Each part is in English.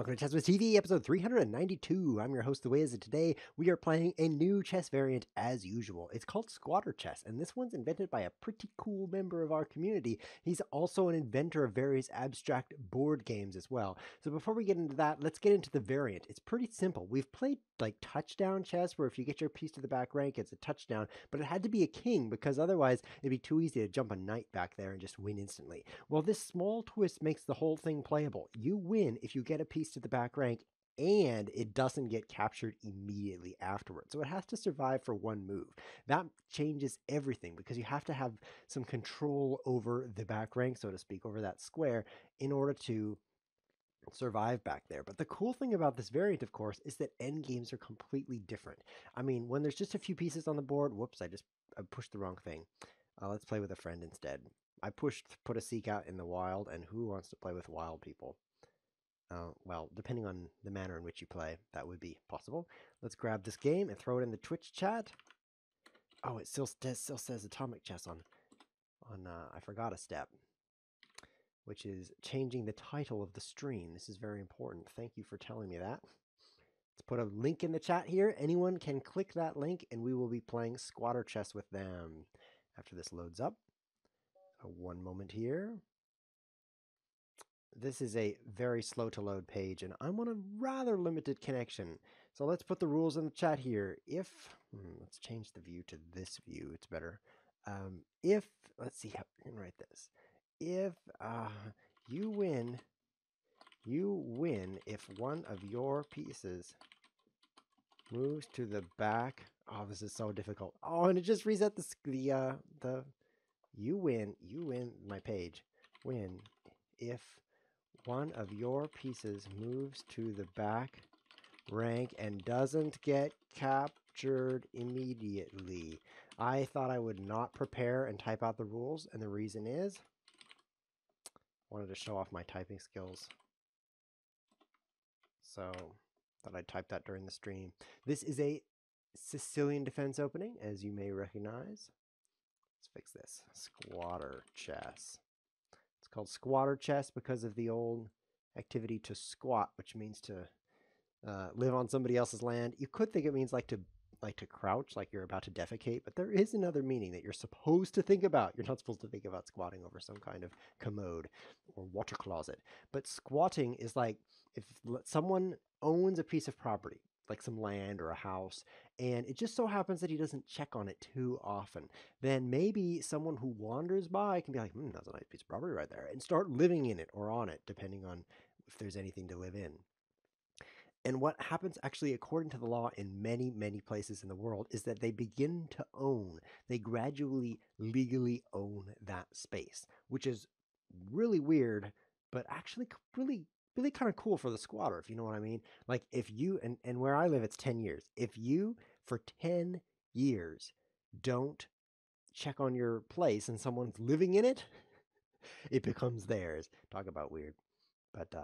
welcome to ChessWhiz TV, episode 392. I'm your host, The Wiz, and today we are playing a new chess variant as usual. It's called Squatter Chess, and this one's invented by a pretty cool member of our community. He's also an inventor of various abstract board games as well. So before we get into that, let's get into the variant. It's pretty simple. We've played like touchdown chess, where if you get your piece to the back rank, it's a touchdown, but it had to be a king because otherwise it'd be too easy to jump a knight back there and just win instantly. Well, this small twist makes the whole thing playable. You win if you get a piece to the back rank and it doesn't get captured immediately afterwards. So it has to survive for one move. That changes everything because you have to have some control over the back rank, so to speak, over that square in order to survive back there. But the cool thing about this variant, of course, is that endgames are completely different. I mean, when there's just a few pieces on the board, whoops, I pushed the wrong thing. Let's play with a friend instead. I put a seek out in the wild, and who wants to play with wild people? Well, depending on the manner in which you play, that would be possible. Let's grab this game and throw it in the Twitch chat. Oh, it still says Atomic Chess on I forgot a step, which is changing the title of the stream. This is very important. Thank you for telling me that. Let's put a link in the chat here. Anyone can click that link, and we will be playing Squatter Chess with them after this loads up. So one moment here. This is a very slow to load page, and I'm on a rather limited connection. So let's put the rules in the chat here. Let's change the view to this view. It's better. Let's see how I can write this. If you win if one of your pieces moves to the back. Oh, this is so difficult. Oh, and it just reset you win my page. Win if one of your pieces moves to the back rank and doesn't get captured immediately. I thought I would not prepare and type out the rules, and the reason is I wanted to show off my typing skills. So thought I'd type that during the stream. This is a Sicilian defense opening, as you may recognize. Let's fix this. Squatter chess. It's called Squatter Chess because of the old activity to squat, which means to live on somebody else's land. You could think it means like to crouch, like you're about to defecate, but there is another meaning that you're supposed to think about. You're not supposed to think about squatting over some kind of commode or water closet. But squatting is like if someone owns a piece of property, like some land or a house, and it just so happens that he doesn't check on it too often, then maybe someone who wanders by can be like, that's a nice piece of property right there, and start living in it or on it, depending on if there's anything to live in. And what happens actually, according to the law in many, many places in the world, is that they begin to own, they gradually legally own that space, which is really weird, but actually really kind of cool for the squatter, if you know what I mean. Like if you, and where I live, it's 10 years. If you, for 10 years, don't check on your place and someone's living in it, it becomes theirs. Talk about weird. But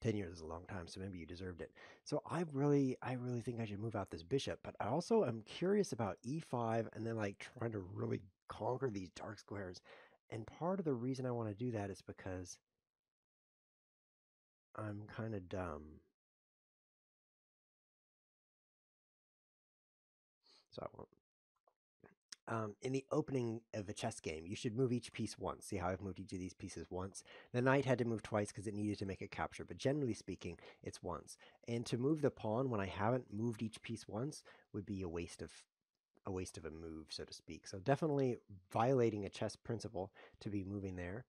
10 years is a long time, so maybe you deserved it. So I really think I should move out this bishop, but I also am curious about e5 and then like trying to really conquer these dark squares. And part of the reason I want to do that is because I'm kind of dumb. So I won't. In the opening of a chess game, you should move each piece once. See how I've moved each of these pieces once? The knight had to move twice because it needed to make a capture, but generally speaking, it's once. And to move the pawn when I haven't moved each piece once would be a waste of a move, so to speak. So definitely violating a chess principle to be moving there.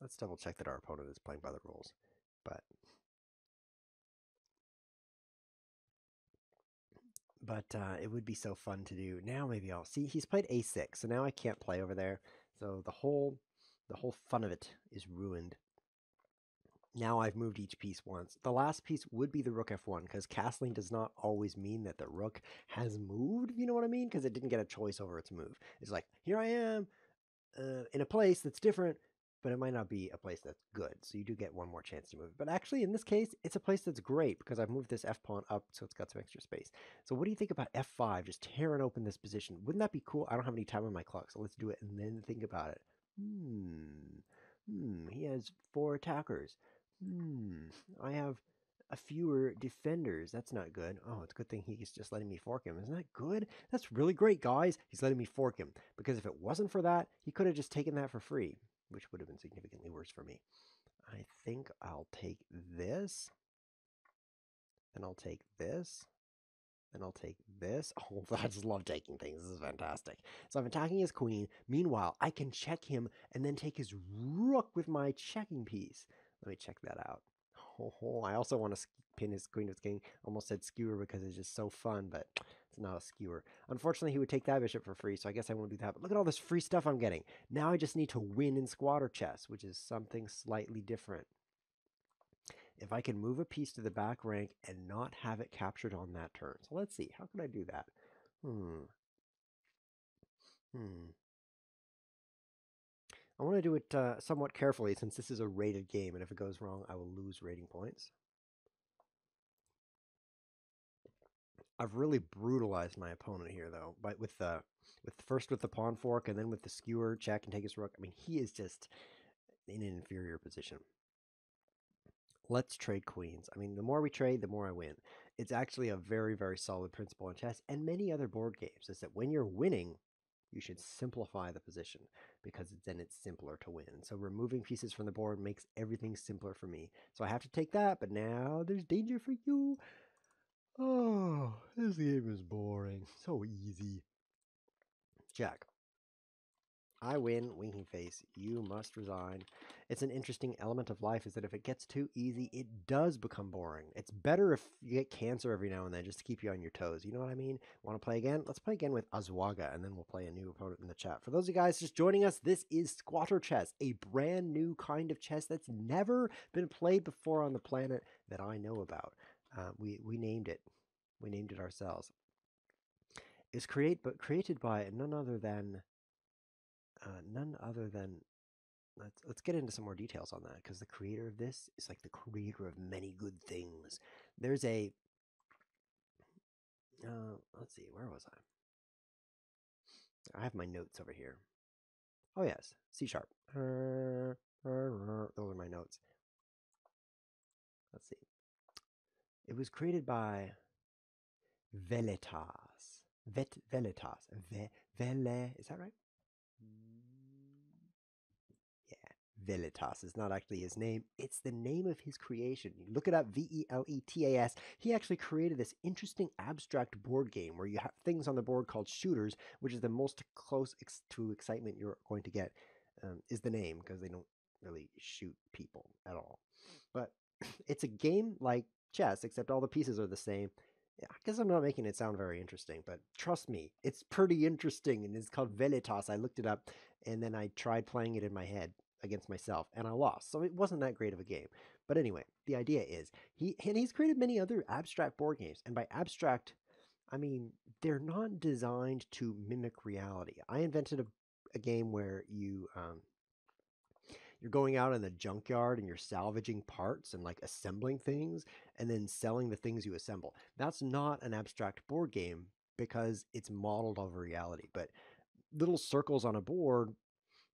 Let's double check that our opponent is playing by the rules. But it would be so fun to do. Now maybe I'll see. He's played a6, so now I can't play over there. So the whole fun of it is ruined. Now I've moved each piece once. The last piece would be the rook f1, because castling does not always mean that the rook has moved, if you know what I mean, because it didn't get a choice over its move. It's like, here I am in a place that's different, but it might not be a place that's good. So you do get one more chance to move. But actually, in this case, it's a place that's great because I've moved this f-pawn up, so it's got some extra space. So what do you think about f5, just tearing open this position? Wouldn't that be cool? I don't have any time on my clock, so let's do it and then think about it. He has 4 attackers. I have a fewer defenders. That's not good. Oh, it's a good thing he's just letting me fork him. Isn't that good? That's really great, guys. He's letting me fork him. Because if it wasn't for that, he could have just taken that for free, which would have been significantly worse for me. I think I'll take this. Then I'll take this. Then I'll take this. Oh, I just love taking things. This is fantastic. So I'm attacking his queen. Meanwhile, I can check him and then take his rook with my checking piece. Let me check that out. Oh, I also want to pin his queen to his king. Almost said skewer because it's just so fun, but it's not a skewer. Unfortunately, he would take that bishop for free, so I guess I won't do that. But look at all this free stuff I'm getting. Now I just need to win in squatter chess, which is something slightly different. If I can move a piece to the back rank and not have it captured on that turn. So let's see, how can I do that? I want to do it somewhat carefully since this is a rated game, and if it goes wrong, I will lose rating points. I've really brutalized my opponent here, though, but first with the pawn fork and then with the skewer check and take his rook. I mean, he is just in an inferior position. Let's trade queens. I mean, the more we trade, the more I win. It's actually a very, very solid principle in chess and many other board games is that when you're winning, you should simplify the position because then it's simpler to win. So removing pieces from the board makes everything simpler for me. So I have to take that, but now there's danger for you. Oh, this game is boring. So easy. Jack. I win, winking face. You must resign. It's an interesting element of life is that if it gets too easy, it does become boring. It's better if you get cancer every now and then just to keep you on your toes. You know what I mean? Want to play again? Let's play again with Azwaga, and then we'll play a new opponent in the chat. For those of you guys just joining us, this is squatter chess, a brand new kind of chess that's never been played before on the planet that I know about. We named it. We named it ourselves. It's created by none other than let's get into some more details on that because the creator of this is like the creator of many good things. There's a let's see, where was I have my notes over here. Oh yes, C#. Those are my notes. Let's see. It was created by Veletas. Veletas. Is that right? Veletas is not actually his name. It's the name of his creation. You look it up, Veletas. He actually created this interesting abstract board game where you have things on the board called shooters, which is the most close to excitement you're going to get, is the name, because they don't really shoot people at all. But it's a game like chess, except all the pieces are the same. I guess I'm not making it sound very interesting, but trust me, it's pretty interesting, and it's called Veletas. I looked it up, and then I tried playing it in my head against myself, and I lost. So it wasn't that great of a game. But anyway, the idea is he's created many other abstract board games, and by abstract, I mean they're not designed to mimic reality. I invented a game where you're going out in the junkyard and you're salvaging parts and like assembling things and then selling the things you assemble. That's not an abstract board game because it's modeled over reality. But little circles on a board,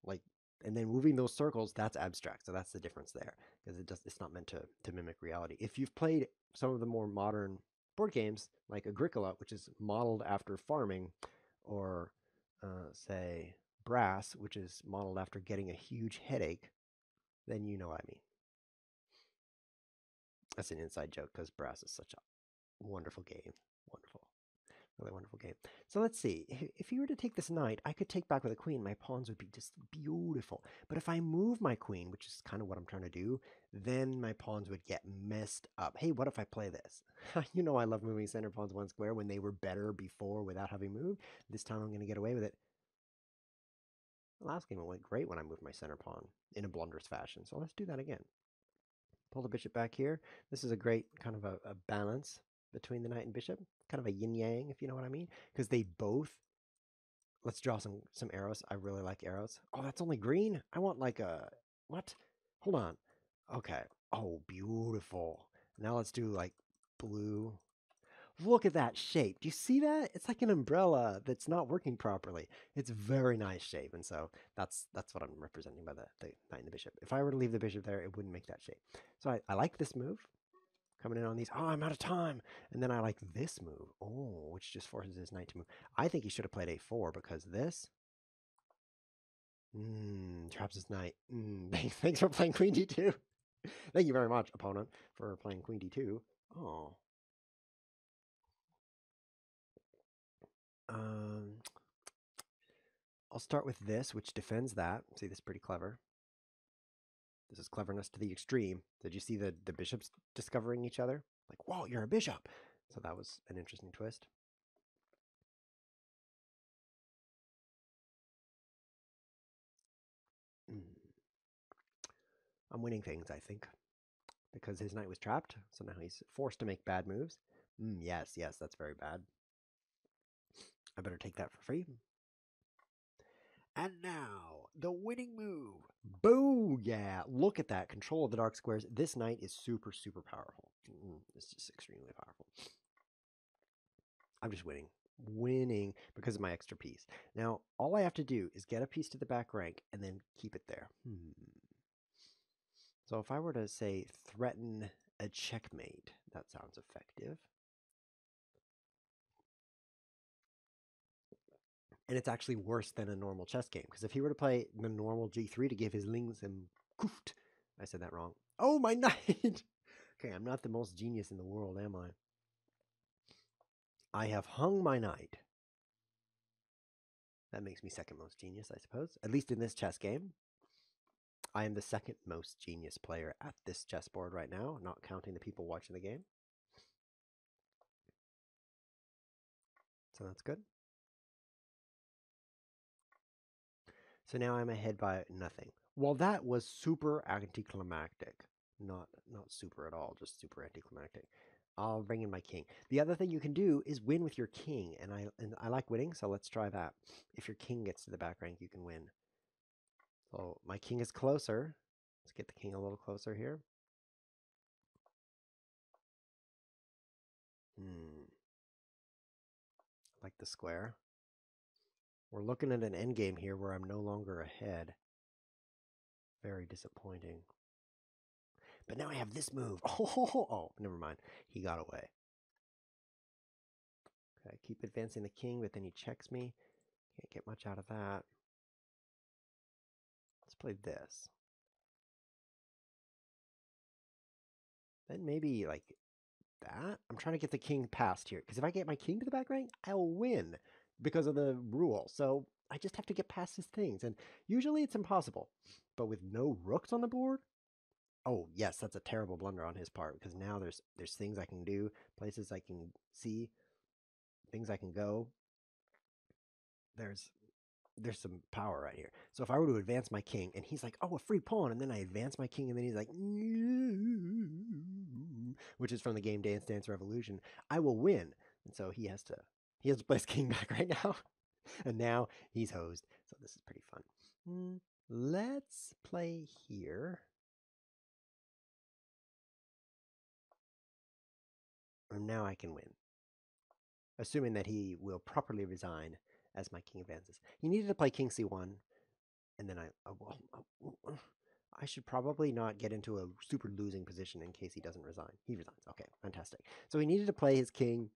like, and then moving those circles, that's abstract. So that's the difference there because it's not meant to mimic reality. If you've played some of the more modern board games like Agricola, which is modeled after farming, or say Brass, which is modeled after getting a huge headache, then you know what I mean. That's an inside joke because Brass is such a wonderful game. Wonderful. Really wonderful game. So let's see. If you were to take this knight, I could take back with a queen. My pawns would be just beautiful. But if I move my queen, which is kind of what I'm trying to do, then my pawns would get messed up. Hey, what if I play this? You know I love moving center pawns one square when they were better before without having moved. This time I'm going to get away with it. The last game it went great when I moved my center pawn in a blunderous fashion. So let's do that again. Pull the bishop back here. This is a great kind of a balance between the knight and bishop. Kind of a yin-yang, if you know what I mean. Because they both... Let's draw some arrows. I really like arrows. Oh, that's only green? I want like a... What? Hold on. Okay. Oh, beautiful. Now let's do like blue. Look at that shape. Do you see that? It's like an umbrella that's not working properly. It's a very nice shape, and so that's what I'm representing by the knight and the bishop. If I were to leave the bishop there, it wouldn't make that shape. So I like this move. Coming in on these. Oh, I'm out of time. And then I like this move. Oh, which just forces his knight to move. I think he should have played a4 because this traps his knight. Thanks for playing queen d2. Thank you very much, opponent, for playing queen d2. Oh. I'll start with this, which defends that. See, this is pretty clever. This is cleverness to the extreme. Did you see the bishops discovering each other? Like, whoa, you're a bishop. So that was an interesting twist. I'm winning things, I think, because his knight was trapped. So now he's forced to make bad moves. Yes, that's very bad. I better take that for free. And now, the winning move. Boo! Yeah, look at that. Control of the dark squares. This knight is super, super powerful. It's just extremely powerful. I'm just winning. Winning because of my extra piece. Now, all I have to do is get a piece to the back rank and then keep it there. So if I were to say threaten a checkmate, that sounds effective. And it's actually worse than a normal chess game, because if he were to play the normal g3 to give his lings and koofed, I said that wrong. Oh, my knight! Okay, I'm not the most genius in the world, am I? I have hung my knight. That makes me second most genius, I suppose. At least in this chess game. I am the second most genius player at this chessboard right now, not counting the people watching the game. So that's good. So now I'm ahead by nothing. Well, that was super anticlimactic. Not super at all, just super anticlimactic. I'll bring in my king. The other thing you can do is win with your king, and I like winning, so let's try that. If your king gets to the back rank, you can win. So my king is closer. Let's get the king a little closer here. Like the square. We're looking at an endgame here where I'm no longer ahead. Very disappointing. But now I have this move. Oh, never mind. He got away. Okay, keep advancing the king, but then he checks me. Can't get much out of that. Let's play this. Then maybe like that. I'm trying to get the king past here, because if I get my king to the back rank, I'll win because of the rule. So I just have to get past his things, and usually it's impossible. But with no rooks on the board, oh yes, that's a terrible blunder on his part, because now there's things I can do, places I can see, things I can go. There's some power right here. So if I were to advance my king, and he's like, oh, a free pawn, and then I advance my king, and then he's like, which is from the game Dance Dance Revolution, I will win. And so he has to play his king back right now. And now he's hosed. So this is pretty fun. Let's play here. And now I can win. Assuming that he will properly resign as my king advances. He needed to play king c1, and then I should probably not get into a super losing position in case he doesn't resign. He resigns. Okay, fantastic. So he needed to play his king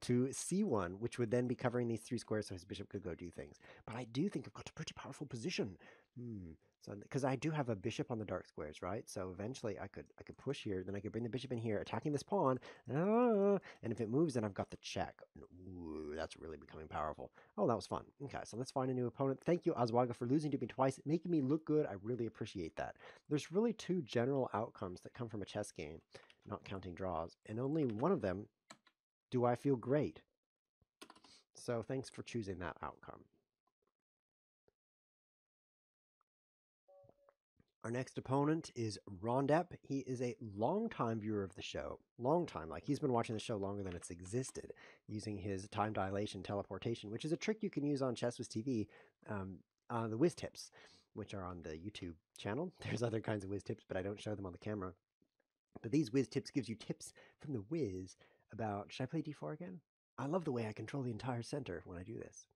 to c1, which would then be covering these three squares so his bishop could go do things. But I do think I've got a pretty powerful position. So because I do have a bishop on the dark squares, right? So eventually I could push here, then I could bring the bishop in here, attacking this pawn, and if it moves, then I've got the check. Ooh, that's really becoming powerful. Oh, that was fun. Okay, so let's find a new opponent. Thank you, Azwaga, for losing to me twice, making me look good. I really appreciate that. There's really two general outcomes that come from a chess game, not counting draws, and only one of them do I feel great. So thanks for choosing that outcome. Our next opponent is Rondep. He is a long-time viewer of the show. Long time. Like, he's been watching the show longer than it's existed, using his time dilation teleportation, which is a trick you can use on ChessWhiz TV, the Whiz Tips, which are on the YouTube channel. There's other kinds of Whiz Tips, but I don't show them on the camera. But these Whiz Tips gives you tips from the Whiz about, should I play d4 again? I love the way I control the entire center when I do this.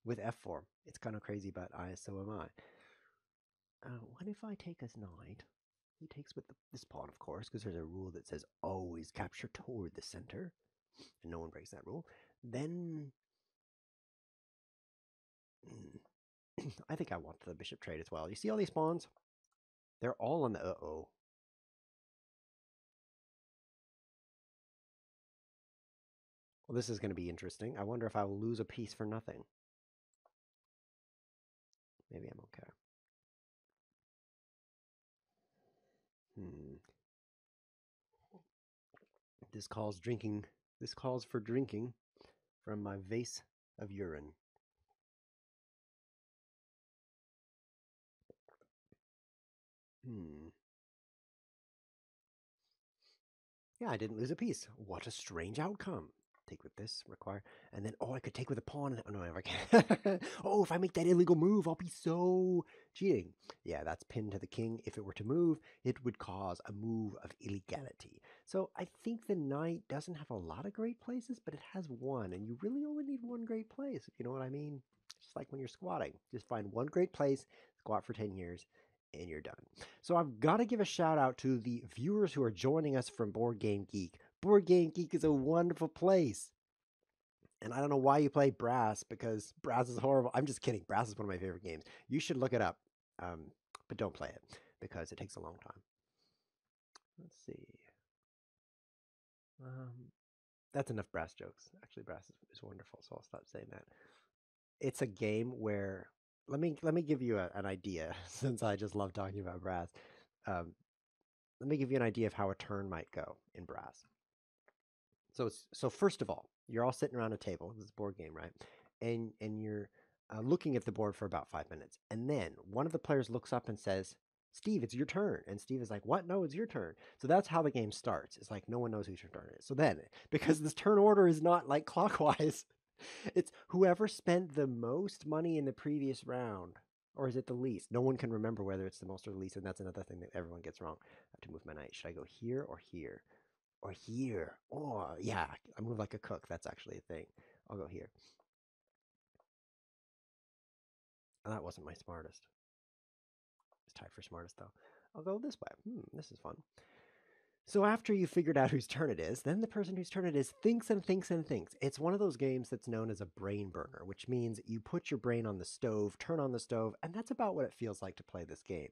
With f4. It's kind of crazy, but so am I. What if I take his knight? He takes with this pawn, of course, because there's a rule that says always capture toward the center, and no one breaks that rule. Then I think I want the bishop trade as well. You see all these pawns? They're all on the uh-oh. Well, this is going to be interesting. I wonder if I will lose a piece for nothing. Maybe I'm okay. This calls drinking. This calls for drinking from my vase of urine. Yeah, I didn't lose a piece. What a strange outcome. Take with this, require, and then, oh, I could take with a pawn. Oh, no, I can't. Oh, if I make that illegal move, I'll be so cheating. Yeah, that's pinned to the king. If it were to move, it would cause a move of illegality. So I think the knight doesn't have a lot of great places, but it has one, and you really only need one great place, if you know what I mean. Just like when you're squatting. Just find one great place, squat for 10 years, and you're done. So I've got to give a shout out to the viewers who are joining us from Board Game Geek. Board Game Geek is a wonderful place. And I don't know why you play Brass, because Brass is horrible. I'm just kidding. Brass is one of my favorite games. You should look it up, but don't play it because it takes a long time. Let's see. That's enough Brass jokes. Actually, Brass is wonderful, so I'll stop saying that. It's a game where let me give you an idea, since I just love talking about Brass. Let me give you an idea of how a turn might go in Brass. So first of all, you're all sitting around a table. This is a board game, right? And you're looking at the board for about 5 minutes, and then one of the players looks up and says, "Steve, it's your turn." And Steve is like, "What? No, it's your turn." So that's how the game starts. It's like no one knows whose turn it is. So then, because this turn order is not like clockwise, it's whoever spent the most money in the previous round. Or is it the least? No one can remember whether it's the most or the least, and that's another thing that everyone gets wrong. I have to move my knight. Should I go here or here? Or here? Oh, yeah, I move like a cook. That's actually a thing. I'll go here. Oh, that wasn't my smartest. It's tied for smartest, though. I'll go this way. This is fun. So after you figured out whose turn it is, then the person whose turn it is thinks and thinks and thinks. It's one of those games that's known as a brain burner, which means you put your brain on the stove, turn on the stove, and that's about what it feels like to play this game.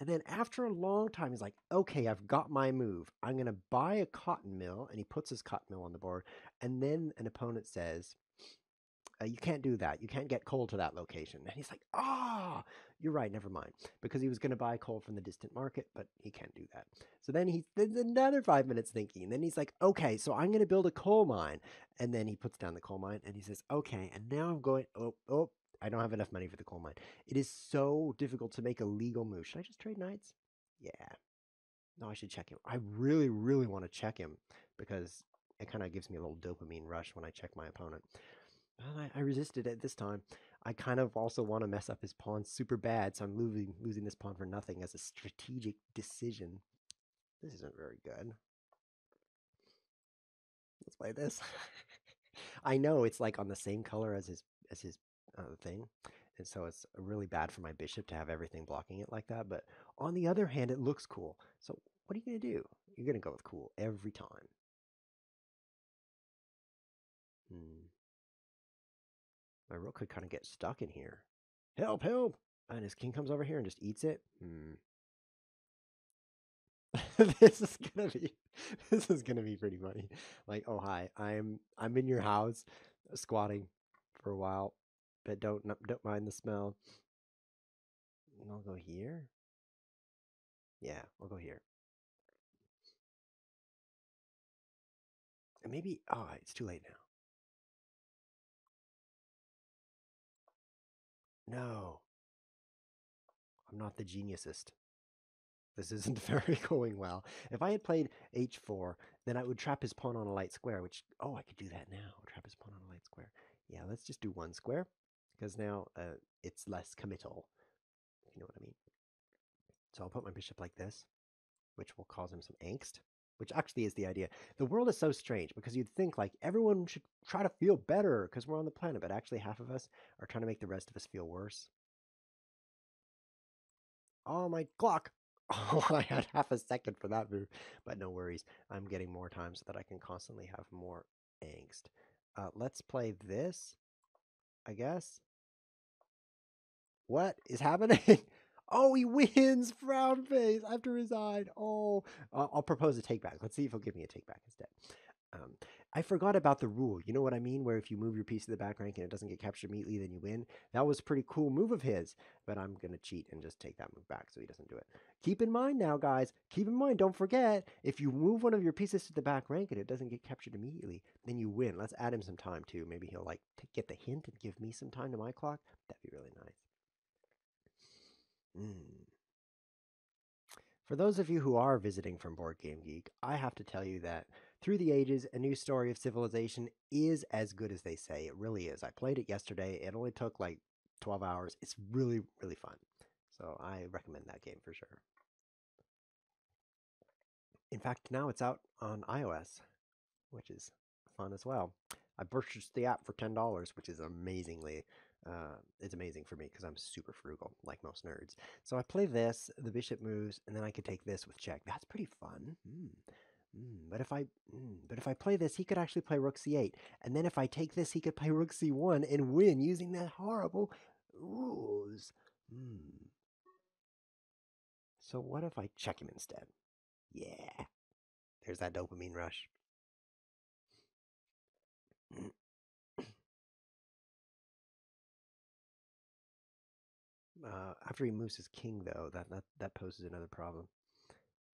And then after a long time, he's like, okay, I've got my move. I'm going to buy a cotton mill, and he puts his cotton mill on the board. And then an opponent says, you can't do that. You can't get coal to that location. And he's like, you're right, never mind. Because he was going to buy coal from the distant market, but he can't do that. So then he's another 5 minutes thinking. And then he's like, okay, so I'm going to build a coal mine. And then he puts down the coal mine and he says, okay, and now I'm going, I don't have enough money for the coal mine. It is so difficult to make a legal move. Should I just trade knights? Yeah. No, I should check him. I really, really want to check him because it kind of gives me a little dopamine rush when I check my opponent. I resisted it this time. I kind of also want to mess up his pawn super bad, so I'm losing this pawn for nothing as a strategic decision. This isn't very good. Let's play this. I know it's like on the same color as his thing, and so it's really bad for my bishop to have everything blocking it like that. But on the other hand, it looks cool. So what are you gonna do? You're gonna go with cool every time. My rook could kind of get stuck in here. Help, help! And his king comes over here and just eats it. This is gonna be pretty funny. Like, oh hi, I'm in your house, squatting for a while, but don't mind the smell. And I'll go here. Yeah, I'll go here. And maybe it's too late now. No, I'm not the geniusest. This isn't very going well. If I had played h4, then I would trap his pawn on a light square, which, I could do that now. Trap his pawn on a light square. Yeah, let's just do one square, because now it's less committal, if you know what I mean. So I'll put my bishop like this, which will cause him some angst. which actually is the idea. The world is so strange because you'd think like everyone should try to feel better because we're on the planet, but actually half of us are trying to make the rest of us feel worse. Oh, my clock. Oh, I had half a second for that move, but no worries. I'm getting more time so that I can constantly have more angst. Let's play this, I guess. What is happening? Oh, he wins! Frown face! I have to resign. Oh, I'll propose a take back. Let's see if he'll give me a take back instead. Um, I forgot about the rule. You know what I mean? Where if you move your piece to the back rank and it doesn't get captured immediately, then you win. That was a pretty cool move of his, but I'm going to cheat and just take that move back so he doesn't do it. Keep in mind now, guys. Keep in mind, don't forget, if you move one of your pieces to the back rank and it doesn't get captured immediately, then you win. Let's add him some time too. Maybe he'll like get the hint and give me some time to my clock. That'd be really nice. For those of you who are visiting from Board Game Geek, I have to tell you that through the ages, A New Story of Civilization is as good as they say. It really is. I played it yesterday. It only took like 12 hours. It's really, really fun. So I recommend that game for sure. In fact, now it's out on iOS, which is fun as well. I purchased the app for $10, which is amazingly it's amazing for me because I'm super frugal, like most nerds. So I play this, the bishop moves, and then I could take this with check. That's pretty fun. But if I play this, he could actually play rook c8, and then if I take this, he could play rook c1 and win using that horrible ruse. So what if I check him instead? Yeah, there's that dopamine rush. After he moves his king, though, that poses another problem.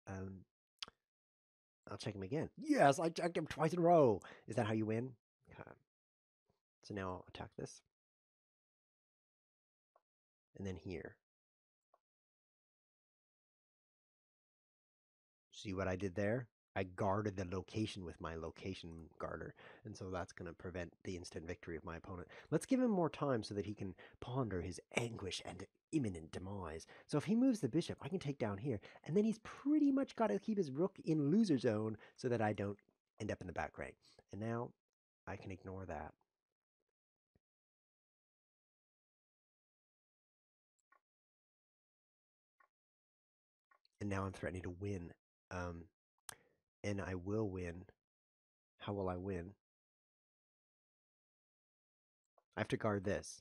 I'll check him again. Yes, I checked him twice in a row. Is that how you win? Okay. So now I'll attack this. And then here. See what I did there? I guarded the location with my location guarder, and so that's going to prevent the instant victory of my opponent. Let's give him more time so that he can ponder his anguish and imminent demise. So if he moves the bishop, I can take down here, and then he's pretty much got to keep his rook in loser zone so that I don't end up in the back rank. And now I can ignore that. And now I'm threatening to win. And I will win. How will I win? I have to guard this.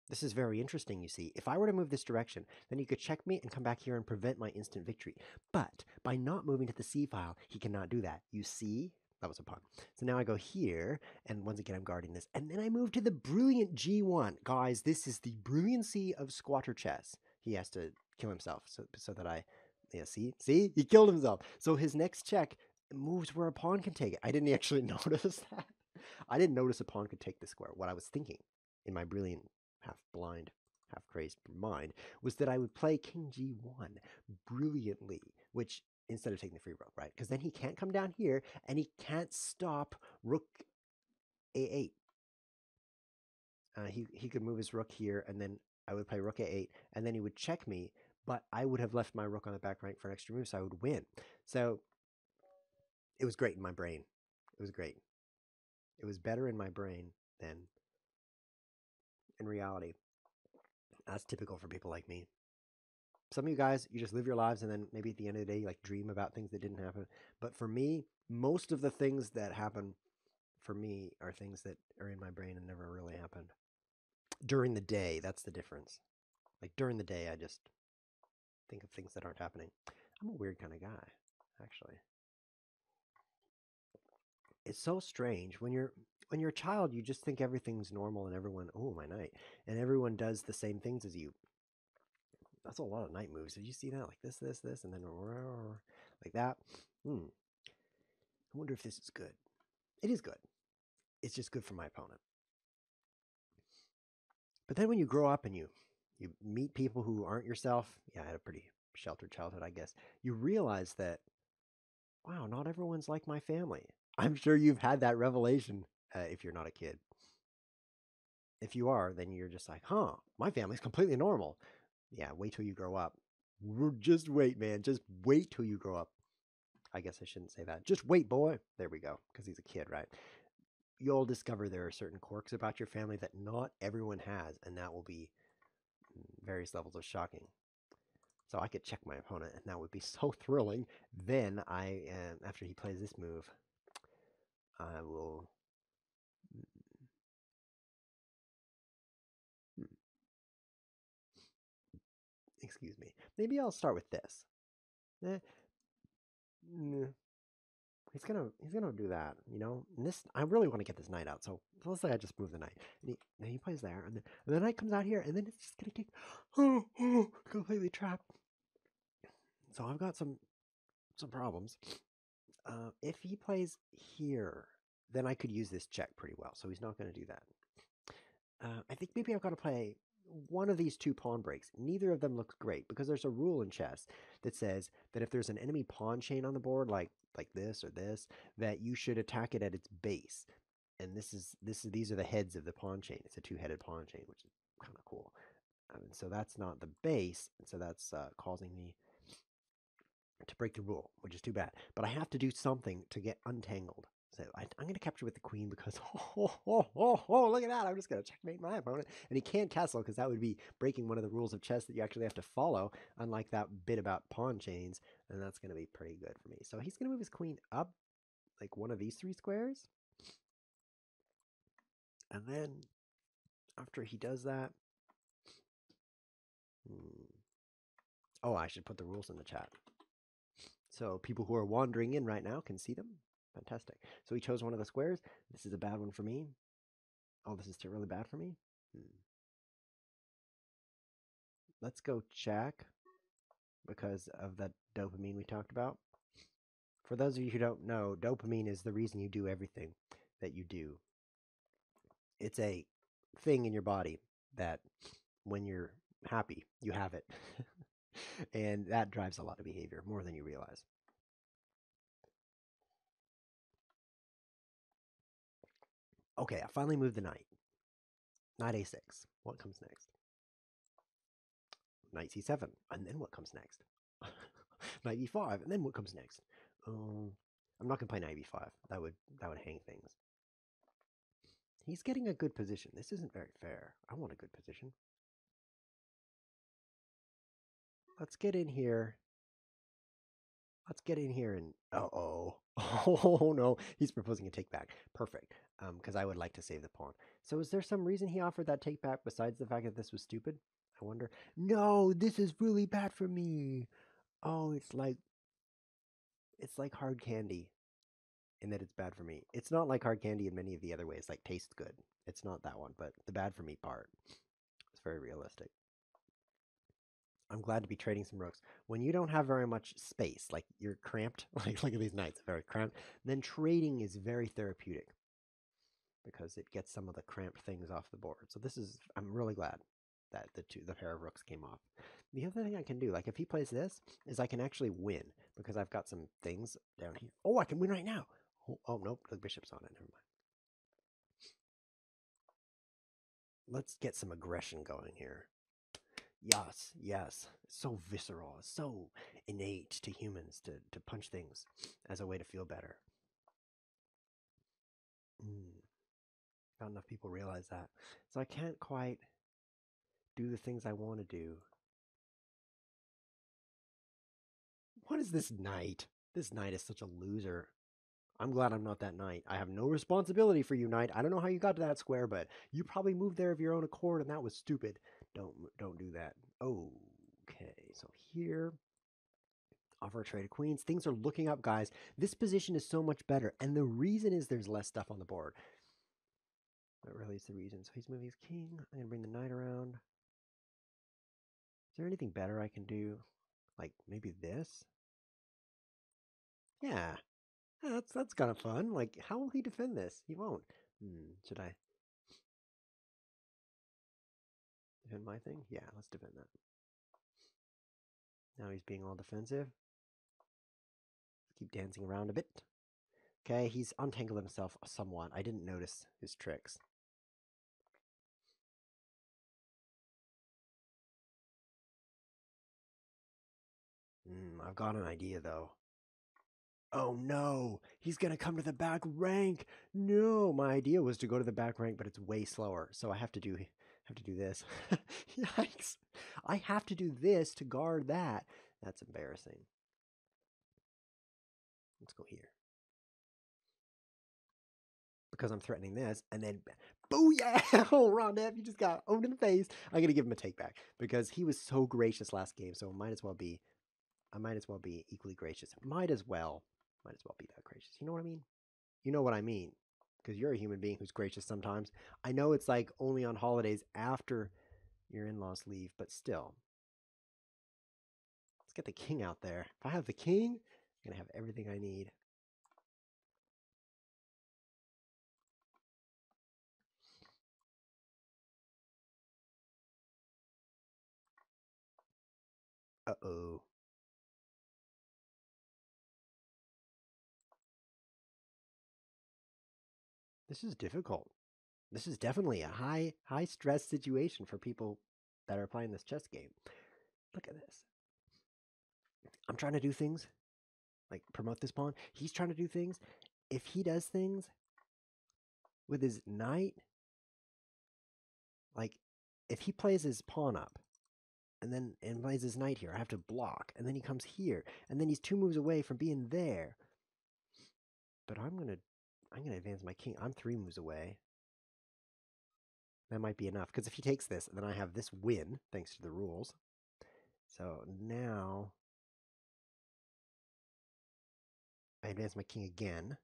This is very interesting, you see. If I were to move this direction, then he could check me and come back here and prevent my instant victory. But by not moving to the C file, he cannot do that. You see? That was a pun. So now I go here, and once again I'm guarding this. And then I move to the brilliant G1. Guys, this is the brilliancy of squatter chess. He has to kill himself so that I... Yeah, see? See? He killed himself. So his next check moves where a pawn can take it. I didn't actually notice that. I didn't notice a pawn could take the square. What I was thinking in my brilliant, half blind, half crazed mind was that I would play King G1 brilliantly, which instead of taking the free rook, right? Because then he can't come down here and he can't stop Rook A8. He could move his rook here, and then I would play Rook A8, and then he would check me, but I would have left my rook on the back rank for an extra move, so I would win. So it was great in my brain. It was great. It was better in my brain than in reality. That's typical for people like me. Some of you guys, you just live your lives and then maybe at the end of the day, you like dream about things that didn't happen. But for me, most of the things that happen for me are things that are in my brain and never really happened. During the day, that's the difference. Like during the day, I just think of things that aren't happening. I'm a weird kind of guy, actually. It's so strange when you're a child, you just think everything's normal and everyone, oh, my knight, and everyone does the same things as you. That's a lot of knight moves. Did you see that? Like this, and then like that. I wonder if this is good. It is good. It's just good for my opponent. But then when you grow up and you meet people who aren't yourself, yeah, I had a pretty sheltered childhood, I guess. You realize that, wow, not everyone's like my family. I'm sure you've had that revelation if you're not a kid. If you are, then you're just like, huh, my family's completely normal. Yeah, wait till you grow up. Just wait, man. Just wait till you grow up. I guess I shouldn't say that. Just wait, boy. There we go, because he's a kid, right? You'll discover there are certain quirks about your family that not everyone has, and that will be various levels of shocking. So I could check my opponent, and that would be so thrilling. Then after he plays this move, I will. Excuse me. Maybe I'll start with this. Eh, he's gonna do that, you know. And this, I really want to get this knight out. So let's say I just move the knight, and he plays there, and then the knight comes out here, and then it's just gonna get completely trapped. So I've got some problems. If he plays here, then I could use this check pretty well. So he's not going to do that. I think maybe I've got to play one of these two pawn breaks. Neither of them looks great because there's a rule in chess that says that if there's an enemy pawn chain on the board, like this or this, that you should attack it at its base. And these are the heads of the pawn chain. It's a two-headed pawn chain, which is kind of cool. And so that's not the base, and so that's causing me to break the rule, which is too bad. But I have to do something to get untangled. So I'm going to capture with the queen because, look at that. I'm just going to checkmate my opponent. And he can't castle because that would be breaking one of the rules of chess that you actually have to follow, unlike that bit about pawn chains. And that's going to be pretty good for me. So he's going to move his queen up like one of these three squares. And then after he does that, oh, I should put the rules in the chat. So people who are wandering in right now can see them. Fantastic. So he chose one of the squares. This is a bad one for me. Oh, this is really bad for me? Let's go check because of that dopamine we talked about. For those of you who don't know, dopamine is the reason you do everything that you do. It's a thing in your body that when you're happy, you have it. And that drives a lot of behavior, more than you realize. Okay, I finally moved the knight. Knight a6. What comes next? Knight c7. And then what comes next? Knight e5. And then what comes next? I'm not going to play knight e5. That would hang things. He's getting a good position. This isn't very fair. I want a good position. Let's get in here. Let's get in here and... Uh-oh. Oh, no. He's proposing a take back. Perfect. Because I would like to save the pawn. So is there some reason he offered that take back besides the fact that this was stupid? I wonder. No, this is really bad for me. Oh, it's like hard candy in that it's bad for me. It's not like hard candy in many of the other ways, like tastes good. It's not that one, but the bad for me part is very realistic. I'm glad to be trading some rooks. When you don't have very much space, like you're cramped, like look at these knights, very cramped, then trading is very therapeutic because it gets some of the cramped things off the board. So I'm really glad that the pair of rooks came off. The other thing I can do, like if he plays this, is I can actually win because I've got some things down here. Oh, I can win right now. Oh nope, the bishop's on it. Never mind. Let's get some aggression going here. Yes, yes. It's so visceral. It's so innate to humans to punch things as a way to feel better. Not enough people realize that. So I can't quite do the things I want to do. What is this knight? This knight is such a loser. I'm glad I'm not that knight. I have no responsibility for you, knight. I don't know how you got to that square, but you probably moved there of your own accord, and that was stupid. Don't do that. Okay, so here, offer a trade of queens. Things are looking up, guys. This position is so much better, and the reason is there's less stuff on the board. That really is the reason. So he's moving his king. I'm gonna bring the knight around. Is there anything better I can do? Like maybe this? Yeah, that's kind of fun. Like, how will he defend this? He won't. Should I defend my thing? Yeah, let's defend that. Now he's being all defensive. Keep dancing around a bit. Okay, he's untangled himself somewhat. I didn't notice his tricks. I've got an idea though. Oh no, he's gonna come to the back rank. No, my idea was to go to the back rank, but it's way slower. So I have to do this. Yikes. I have to do this to guard that. That's embarrassing. Let's go here. Because I'm threatening this, and then booyah! Oh, Rondev, you just got owned in the face. I'm gonna give him a take back because he was so gracious last game, so I might as well be equally gracious. Might as well be that gracious. You know what I mean? You know what I mean. Because you're a human being who's gracious sometimes. I know it's like only on holidays after your in-laws leave, but still. Let's get the king out there. If I have the king, I'm gonna have everything I need. Uh-oh. This is difficult. This is definitely a high stress situation for people that are playing this chess game. Look at this. I'm trying to do things, like promote this pawn. He's trying to do things. If he does things with his knight, like if he plays his pawn up and plays his knight here, I have to block, and then he comes here, and then he's 2 moves away from being there. But I'm gonna advance my king. I'm 3 moves away. That might be enough, because if he takes this, then I have this win, thanks to the rules. So now I advance my king again.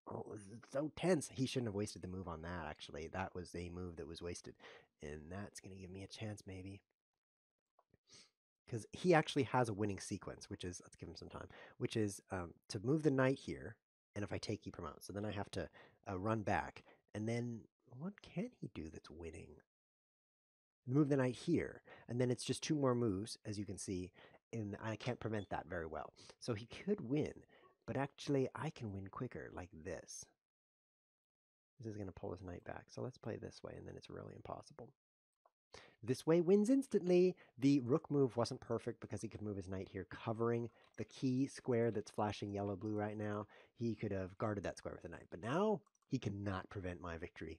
Oh, it's so tense. He shouldn't have wasted the move on that, actually. That was a move that was wasted. And that's going to give me a chance, maybe. Because he actually has a winning sequence, which is, let's give him some time, which is to move the knight here, and if I take, he promotes. So then I have to run back. And then what can he do that's winning? Move the knight here, and then it's just 2 more moves, as you can see, and I can't prevent that very well. So he could win, but actually I can win quicker, like this. This is going to pull his knight back, so let's play this way, and then it's really impossible. This way wins instantly. The rook move wasn't perfect because he could move his knight here, covering the key square that's flashing yellow-blue right now. He could have guarded that square with a knight, but now he cannot prevent my victory.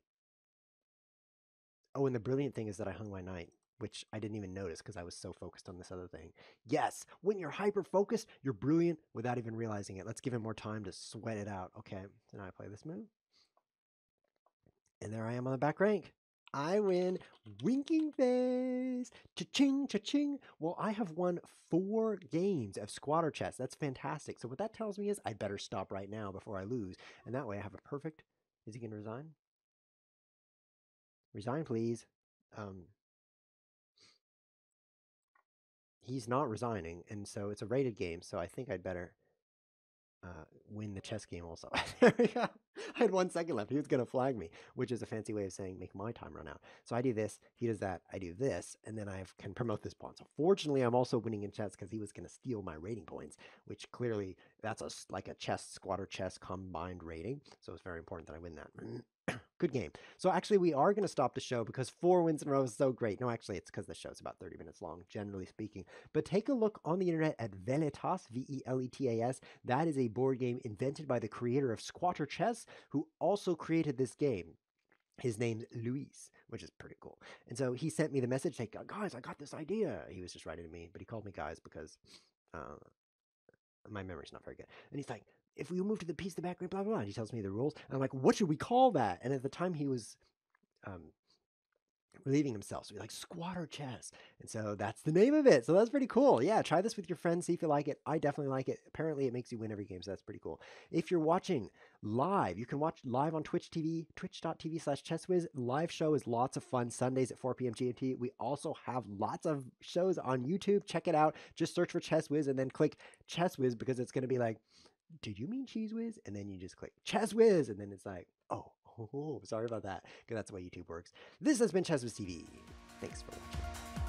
Oh, and the brilliant thing is that I hung my knight, which I didn't even notice because I was so focused on this other thing. Yes, when you're hyper-focused, you're brilliant without even realizing it. Let's give him more time to sweat it out. Okay, so now I play this move. And there I am on the back rank. I win. Winking face. Cha-ching, cha-ching. Well, I have won 4 games of squatter chess. That's fantastic. So what that tells me is I better stop right now before I lose. And that way I have a perfect... Is he going to resign? Resign, please. He's not resigning, and so it's a rated game, so I think I'd better win the chess game also. There we go. I had 1 second left. He was going to flag me, which is a fancy way of saying make my time run out. So I do this, he does that, I do this, and then I can promote this pawn. So fortunately, I'm also winning in chess because he was going to steal my rating points, which clearly that's like a squatter chess combined rating. So it's very important that I win that. Good game. So actually, we are going to stop the show because 4 wins in a row is so great. No, actually, it's because the show's about 30 minutes long, generally speaking. But take a look on the internet at Veletas, Veletas. That is a board game invented by the creator of Squatter Chess, who also created this game. His name's Luis, which is pretty cool. And so he sent me the message saying, guys, I got this idea. He was just writing to me, but he called me guys because my memory's not very good. And he's like, if we move to the piece, the back, blah, blah, blah. And he tells me the rules. And I'm like, what should we call that? And at the time he was relieving himself. So he's like, squatter chess. And so that's the name of it. So that's pretty cool. Yeah, try this with your friends. See if you like it. I definitely like it. Apparently it makes you win every game. So that's pretty cool. If you're watching live, you can watch live on Twitch TV, twitch.tv/ChessWhiz. Live show is lots of fun. Sundays at 4 p.m. GMT. We also have lots of shows on YouTube. Check it out. Just search for ChessWhiz and then click ChessWhiz because it's going to be like, did you mean Cheese Whiz? And then you just click ChessWhiz, and then it's like, oh, sorry about that, because that's the way YouTube works. This has been ChessWhiz TV. Thanks for watching.